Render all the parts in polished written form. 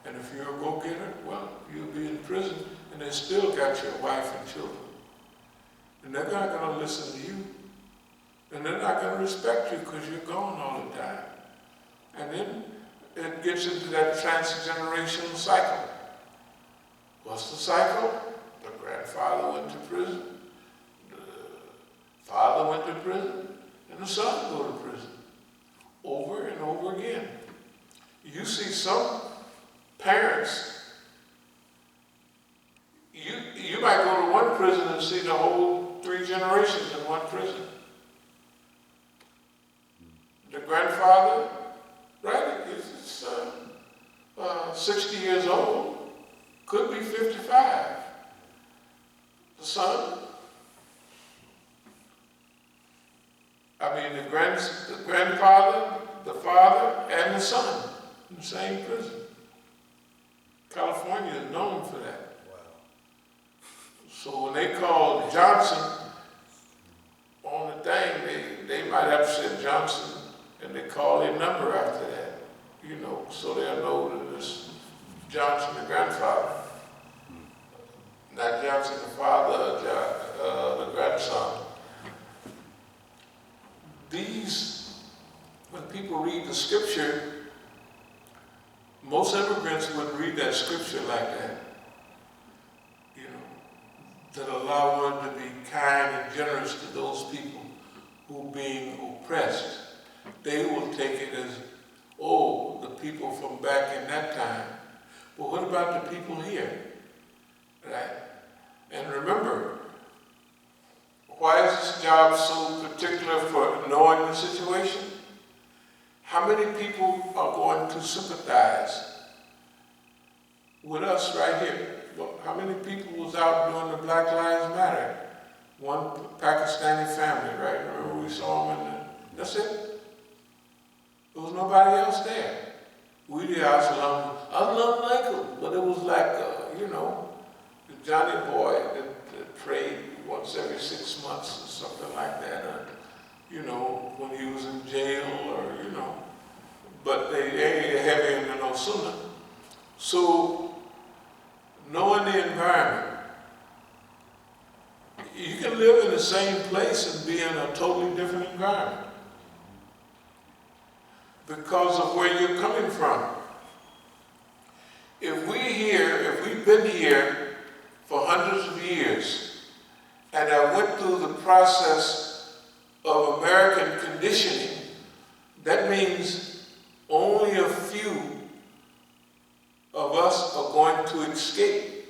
And if you're a go-getter, well, you'll be in prison, and they still got your wife and children. And they're not going to listen to you. And they're not going to respect you because you're gone all the time. And then it gets into that transgenerational cycle. What's the cycle? The grandfather went to prison, the father went to prison, and the son go to prison. Over and over again. You see some parents, you might go to one prison and see the whole 3 generations in one prison. The grandfather, right, is 60 years old, could be 55. The son, the grandfather, the father, and the son in the same prison. California is known for that. Wow. So when they called Johnson on the thing, they might have said Johnson, and they call their number after that, so they'll know that it's Johnson, the grandfather. Not Johnson, the father, the grandson. When people read the scripture, most immigrants wouldn't read that scripture like that. That allow one to be kind and generous to those people who are being oppressed. They will take it as, oh, the people from back in that time. But what about the people here? Right? And remember, why is this job so particular for knowing the situation? How many people are going to sympathize with us right here? Well, how many people was out doing the Black Lives Matter? One Pakistani family, right? Remember we saw them that's it. There was nobody else there. We did As-Sabiqun like them, but it was like, the Johnny boy that prayed once every 6 months or something like that, when he was in jail but they ain't heavy into no sunnah. So, knowing the environment, you can live in the same place and be in a totally different environment because of where you're coming from. If we've been here for hundreds of years, and I went through the process of American conditioning, that means only a few of us are going to escape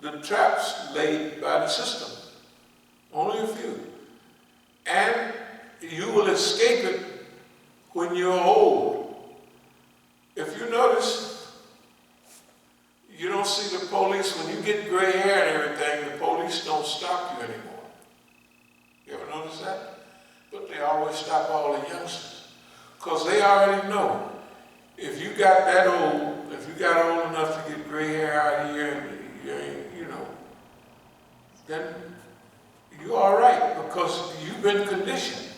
the traps laid by the system. Only a few. And you will escape it when you're old. If you notice, you don't see the police, when you get gray hair and everything, the police don't stop you anymore. You ever notice that? But they always stop all the youngsters. Because they already know, if you got that old, if you got old enough to get gray hair out here, and then you're all right because you've been conditioned.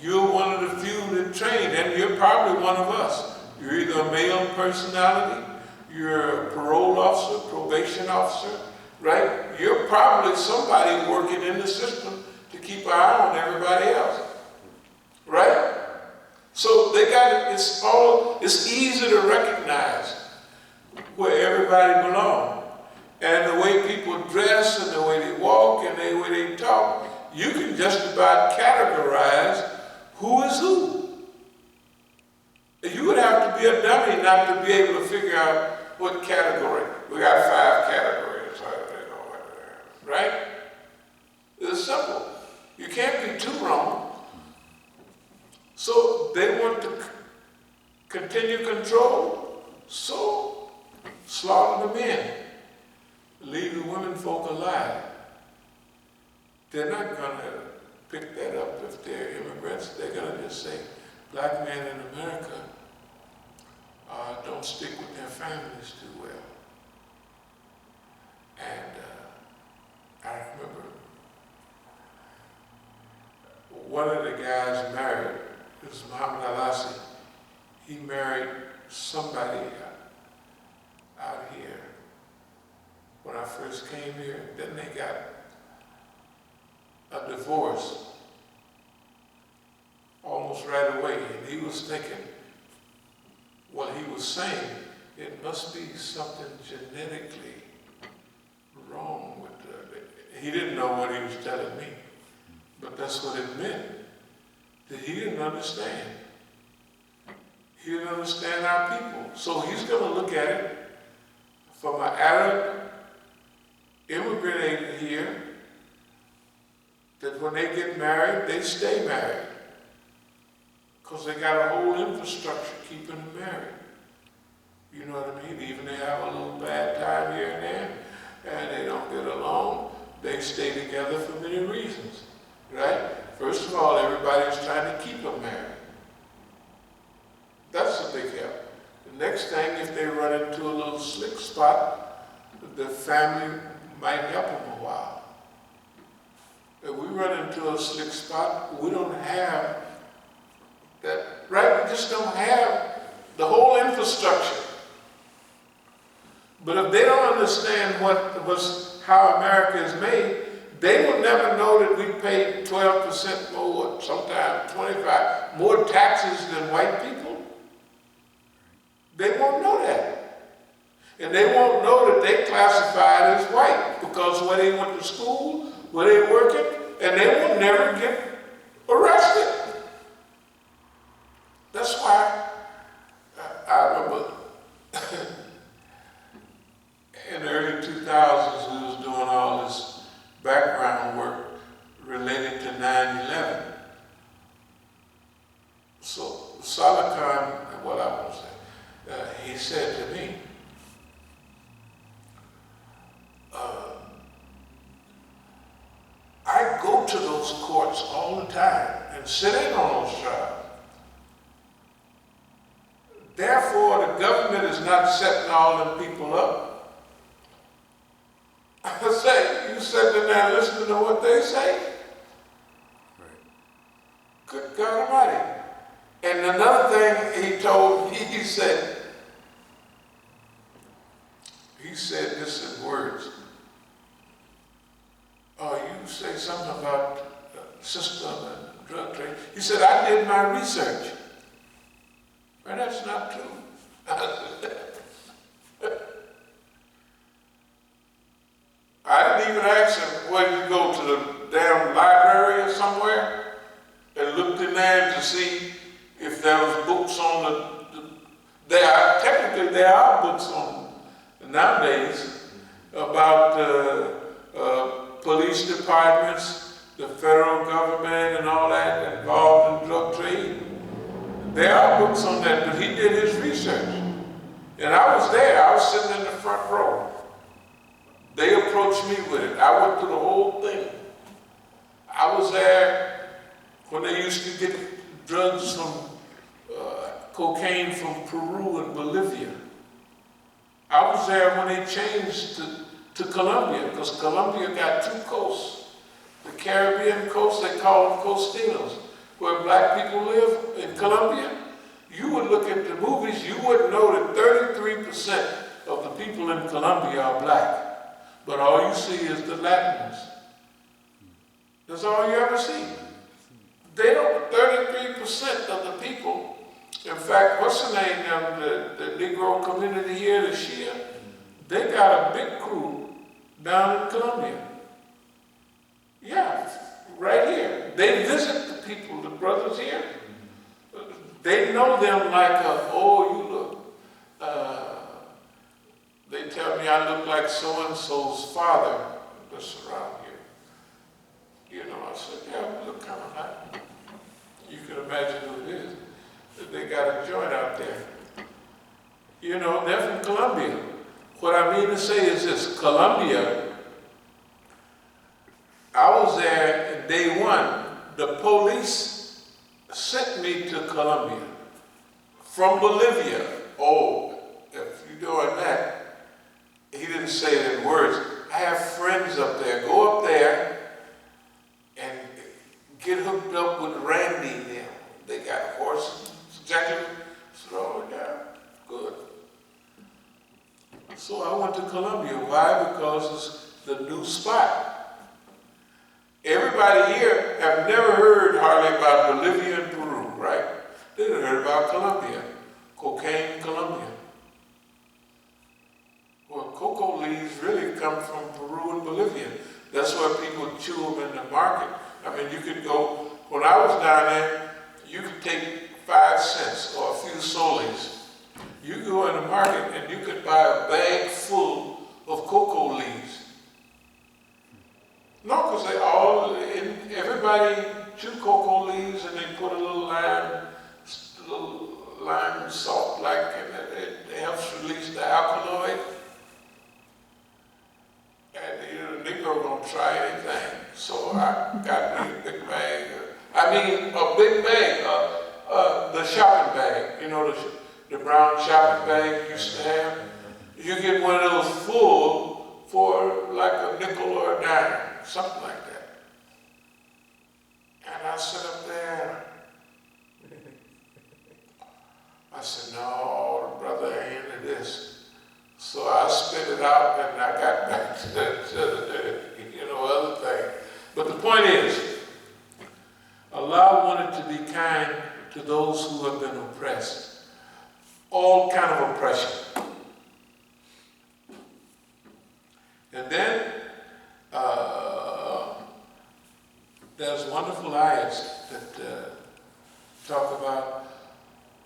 You're one of the few that trained, and you're probably one of us. You're either a male personality, you're a parole officer, probation officer, right? You're probably somebody working in the system to keep an eye on everybody else, right? So they got it, it's easy to recognize where everybody belongs. And the way people dress and the way they walk and the way they talk, you can just about categorize who is who. You would have to be a dummy not to be able to figure out what category. We got 5 categories, right? It's simple. You can't be too wrong. So they want to continue control, so slaughter the men, leave the women folk alive. They're not going to pick that up if they're immigrants. They're going to just say, black men in America don't stick with their families too well. And I remember one of the guys married, it was Muhammad Al-Asi. He married somebody when I first came here. Then they got a divorce almost right away. And he was thinking, what he was saying, it must be something genetically wrong with her. He didn't know what he was telling me, but that's what it meant. That he didn't understand. He didn't understand our people. So he's going to look at it from an Arab immigrant here, that when they get married, they stay married. Because they got a whole infrastructure keeping them married. You know what I mean? Even they have a little bad time here and there, and they don't get along, they stay together for many reasons, right? First of all, everybody's trying to keep them married. That's a big help. The next thing, if they run into a little slick spot, the family might help them a while. If we run into a slick spot, we don't have that, right? We just don't have the whole infrastructure. But if they don't understand how America is made, they will never know that we pay 12% more, sometimes 25%, more taxes than white people. They won't know that. And they won't know that they classified as white because where they went to school, where they working, and they will never get arrested. That's why I remember in the early 2000s, we was doing all this background work related to 9/11. So Solidkhan, what I want to say, he said to me, I go to those courts all the time and sit in on those trials. Therefore, the government is not setting all them people up. I say, you sitting there listening to what they say? Right. Good God Almighty. And another thing he told me, he said this in words. Oh, you say something about system and drug trade. He said, I did my research. Well, that's not true. I didn't even ask him, where did you go to the damn library or somewhere and looked in there to see if there was books on technically there are books on nowadays about police departments, the federal government and all that involved in drug trade. There are books on that, but he did his research. And I was there, I was sitting in the front row. They approached me with it. I went through the whole thing. I was there when they used to get drugs from, cocaine from Peru and Bolivia. I was there when they changed to Colombia, because Colombia got two coasts. The Caribbean coast, they call them costeños, where black people live in Colombia. You would look at the movies, you wouldn't know that 33% of the people in Colombia are black. But all you see is the Latinos. That's all you ever see. They don't, 33% of the people, in fact, what's the name of the Negro community here, the Shia? They got a big crew down in Colombia. Yeah, right here. They visit the people, the brothers here. They know them like, oh, you look. They tell me I look like so-and-so's father that's around here. You know, I said, yeah, we look kind of like. You can imagine who it is. They got a joint out there. You know, they're from Colombia. What I mean to say is this, Colombia, I was there in day one. The police sent me to Colombia from Bolivia. Oh, if you're doing that, he didn't say it in words. I have friends up there. Go up there and get hooked up with Randy and them. They got horses, exactly. So, oh, yeah, good. So I went to Colombia. Why? Because it's the new spot. Everybody here have never heard hardly about Bolivia and Peru, right? They done heard about Colombia, cocaine, Colombia. Well, cocoa leaves really come from Peru and Bolivia. That's why people chew them in the market. I mean, you could go, when I was down there, you could take 5 cents or a few soles. You go in the market and you could buy a bag full of cocoa leaves. No, because everybody chew cocoa leaves and they put a little lime salt like, and it helps release the alkaloid. And the Negro gonna try anything. So I got me a big bag. A big bag, the shopping bag, the brown shopping bag you used to have. You get one of those full for like a nickel or a dime, something like that. And I sit up there. I said, no, brother ain't into this. So I spit it out and I got back to the other thing. But the point is, Allah wanted to be kind to those who have been oppressed. All kind of oppression. And then there's wonderful ayahs that talk about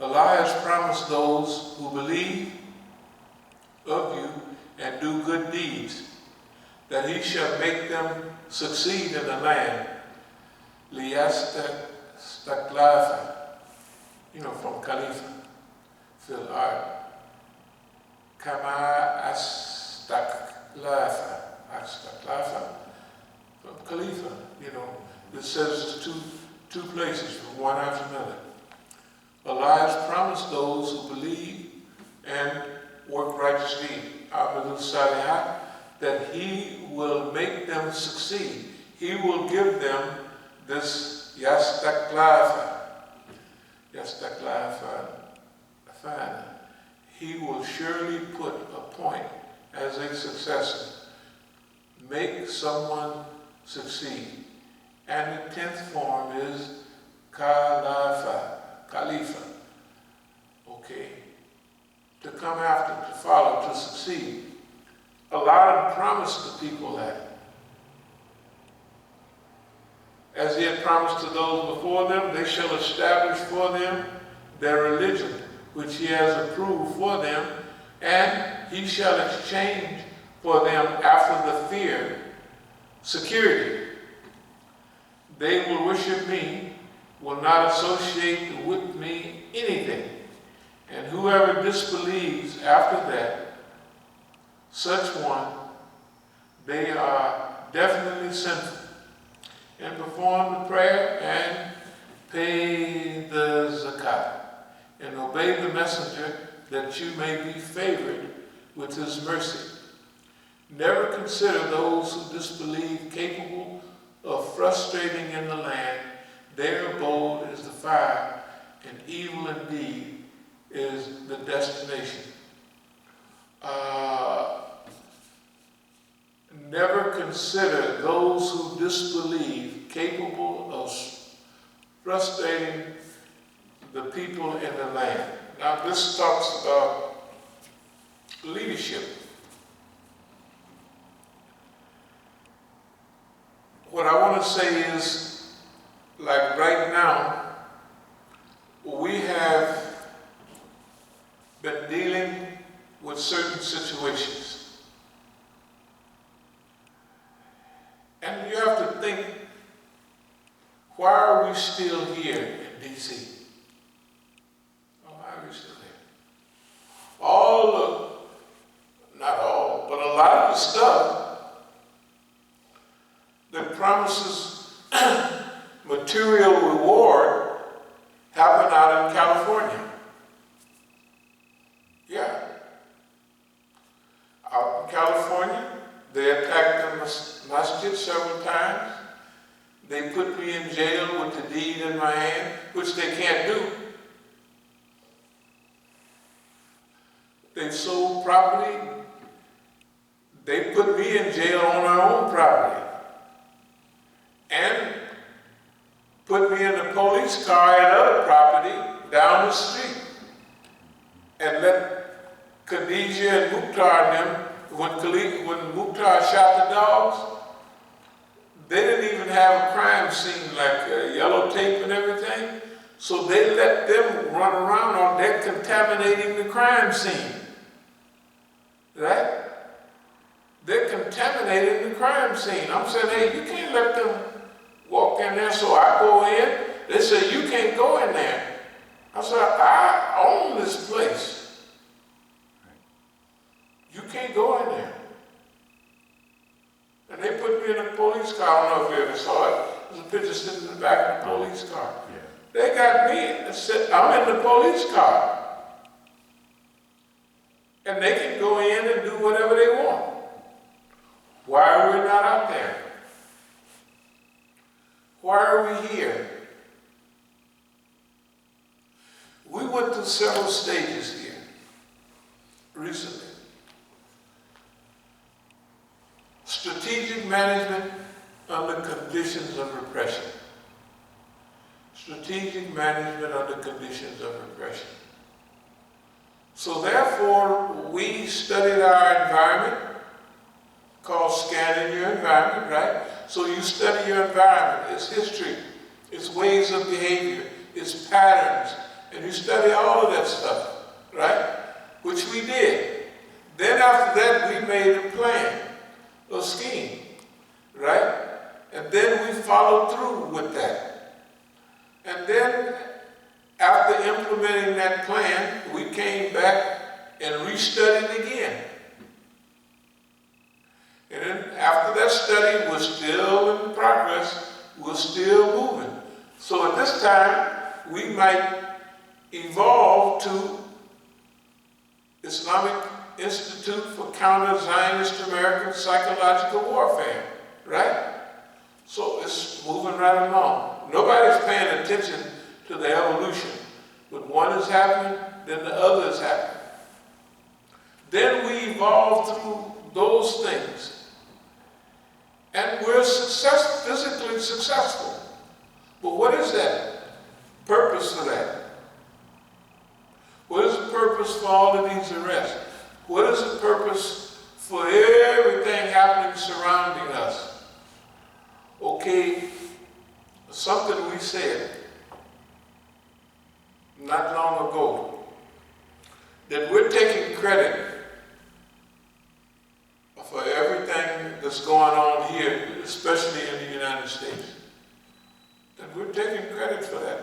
Allah has promised those who believe of you and do good deeds that He shall make them succeed in the land. Liyastaklafa, from Khalifa, fil ard. Kama astaklafa, from Khalifa, it says two places, from one after another. Allah has promised those who believe and work righteously, that He will make them succeed. He will give them this yastaklafa. He will surely put a point as a successor. Make someone succeed. And the 10th form is Khalifa. Okay? To come after, to follow, to succeed. Allah promised the people that. As He had promised to those before them, they shall establish for them their religion, which He has approved for them, and He shall exchange for them after the fear, security. They will worship Me, will not associate with Me anything. And whoever disbelieves after that, such one, they are definitely sinful. And perform the prayer and pay the zakat. And obey the messenger that you may be favored with His mercy. Never consider those who disbelieve capable of frustrating in the land. Their abode is the fire, and evil indeed is the destination. Never consider those who disbelieve capable of frustrating the people in the land. Now this talks about leadership. What I want to say is, like right now, we have been dealing with certain situations. And you have to think, why are we still here in D.C.? Why are we still here? Not all, but a lot of the stuff that promises material reward happened out in California. Yeah. Out in California, they attacked the Masjid several times. They put me in jail with the deed in my hand, which they can't do. They sold property They put me in jail on our own property and put me in a police car at other property down the street and let Khadijah and Mukhtar and them, when Mukhtar shot the dogs, they didn't even have a crime scene like yellow tape and everything, so they let them run around or they're contaminating the crime scene, right? They're contaminating the crime scene. I'm saying, hey, you can't let them walk in there, so I go in. They say, you can't go in there. I said, I own this place. You can't go in there. And they put me in a police car. I don't know if you ever saw it. There's a picture sitting in the back of the police car. Yeah. They got me, I'm in the police car. And they can go in and do whatever they want. Why are we not out there? Why are we here? We went through several stages here recently. Strategic management under conditions of repression. Strategic management under conditions of repression. So therefore, we studied our environment, called scanning your environment, right? So you study your environment, its history, its ways of behavior, its patterns, and you study all of that stuff, right? Which we did. Then after that, we made a plan, a scheme, right? And then we followed through with that. And then after implementing that plan, we came back and restudied again. And then after that study was still in progress, we're still moving. So at this time, we might evolve to Islamic Institute for Counter-Zionist American Psychological Warfare, right? So it's moving right along. Nobody's paying attention to the evolution. But one is happening, then the other is happening. Then we evolve through those things. And we're physically successful. But what is that purpose for that? What is the purpose for all of these arrests? What is the purpose for everything happening surrounding us? Okay, something we said not long ago, that we're taking credit for everything that's going on here, especially in the United States. That we're taking credit for that.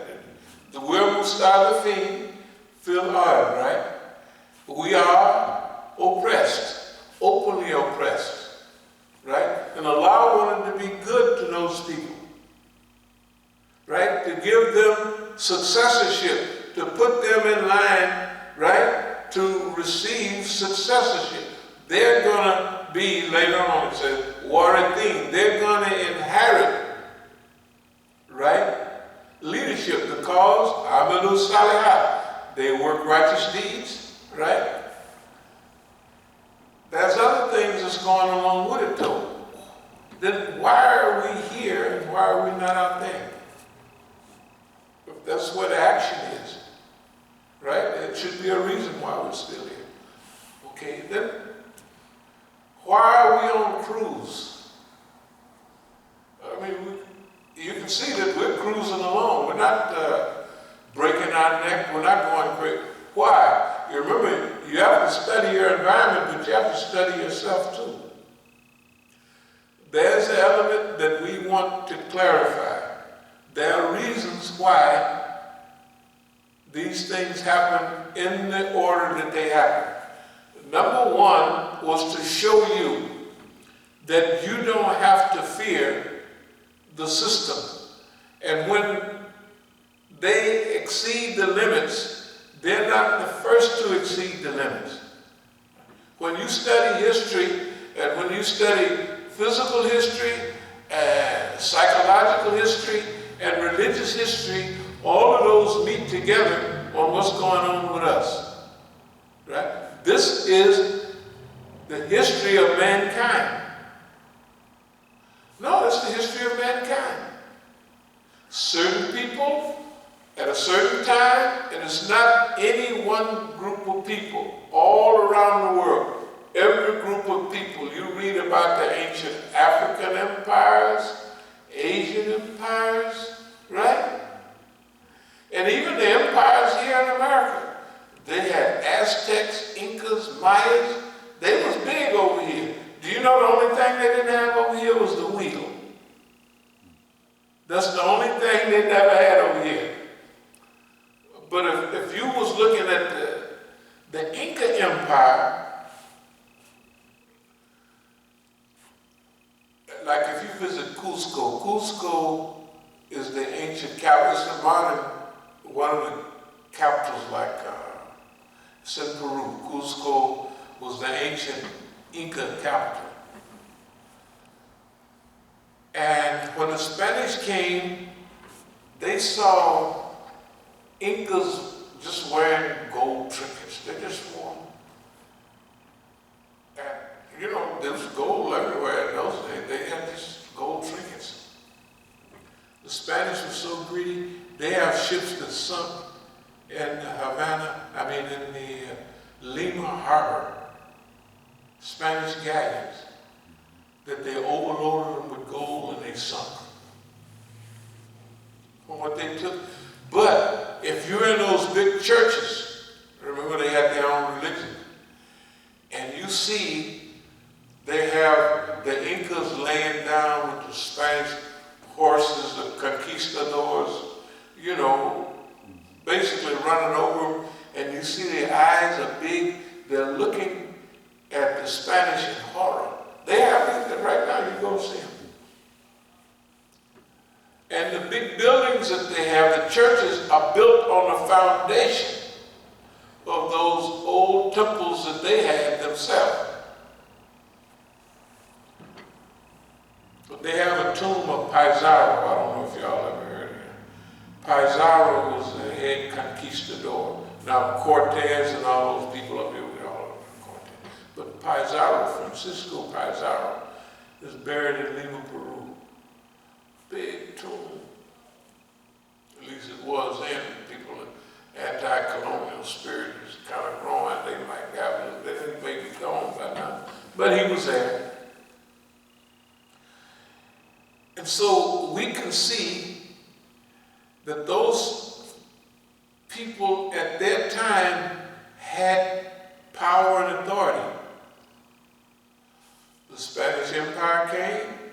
We're Musta'lafin fil ard, right? We are oppressed, openly oppressed, right? And Allah wanted to be good to those people, right? To give them successorship, to put them in line, right? To receive successorship. They're going to be, later on it says, warithin. They're going to inherit, right? Leadership, because Amalu Salihat. They work righteous deeds, right? There's other things that's going along with it though. Then why are we here and why are we not out there? If that's where the action is, right? It should be a reason why we're still here. Okay, then why are we on cruise? I mean, you can see that we're cruising along. We're not breaking our neck. We're not going crazy. Why? You remember, you have to study your environment, but you have to study yourself too. There's an element that we want to clarify. There are reasons why these things happen in the order that they happen. Number one was to show you that you don't have to fear the system. And when they exceed the limits, they're not the first to exceed the limits. When you study history, and when you study physical history, psychological history, and religious history, all of those meet together on what's going on with us. Right? This is the history of mankind. No, it's the history of mankind. Certain people at a certain time, and it's not any one group of people. All around the world, every group of people, you read about the ancient African empires, Asian empires, right? And even the empires here in America. They had Aztecs, Incas, Mayas. They was big over here. Do you know the only thing they didn't have over here was the wheel? That's the only thing they never had over here. But if you was looking at the Inca Empire, like if you visit Cusco, Cusco is the ancient capital. It's the modern, one of the capitals like it's in Peru. Cusco was the ancient Inca capital. And when the Spanish came, they saw Incas just wearing gold trinkets. They just wore them. And you know, there was gold everywhere in those days. They had these gold trinkets. The Spanish were so greedy, they have ships that sunk in in the Lima Harbor, Spanish galleons, that they overloaded them with gold and they sunk from what they took. But if you're in those big churches, remember they had their own religion, and you see they have the Incas laying down with the Spanish horses, the conquistadors, you know, basically running over them, and you see their eyes are big, they're looking at the Spanish in horror. They have it right now, you go see them. And the big buildings that they have, the churches, are built on the foundation of those old temples that they had themselves. But they have a tomb of Pizarro. I don't know if y'all ever heard of him. Pizarro was the head conquistador. Now Cortez and all those people up here, we all know Cortez. But Pizarro, Francisco Pizarro, is buried in Lima, Peru. Big tomb. At least it was then. People, anti-colonial spirit is kind of growing. They might have a little bit, it may be gone by now. But he was there. And so we can see that those people at their time had power and authority. The Spanish Empire came,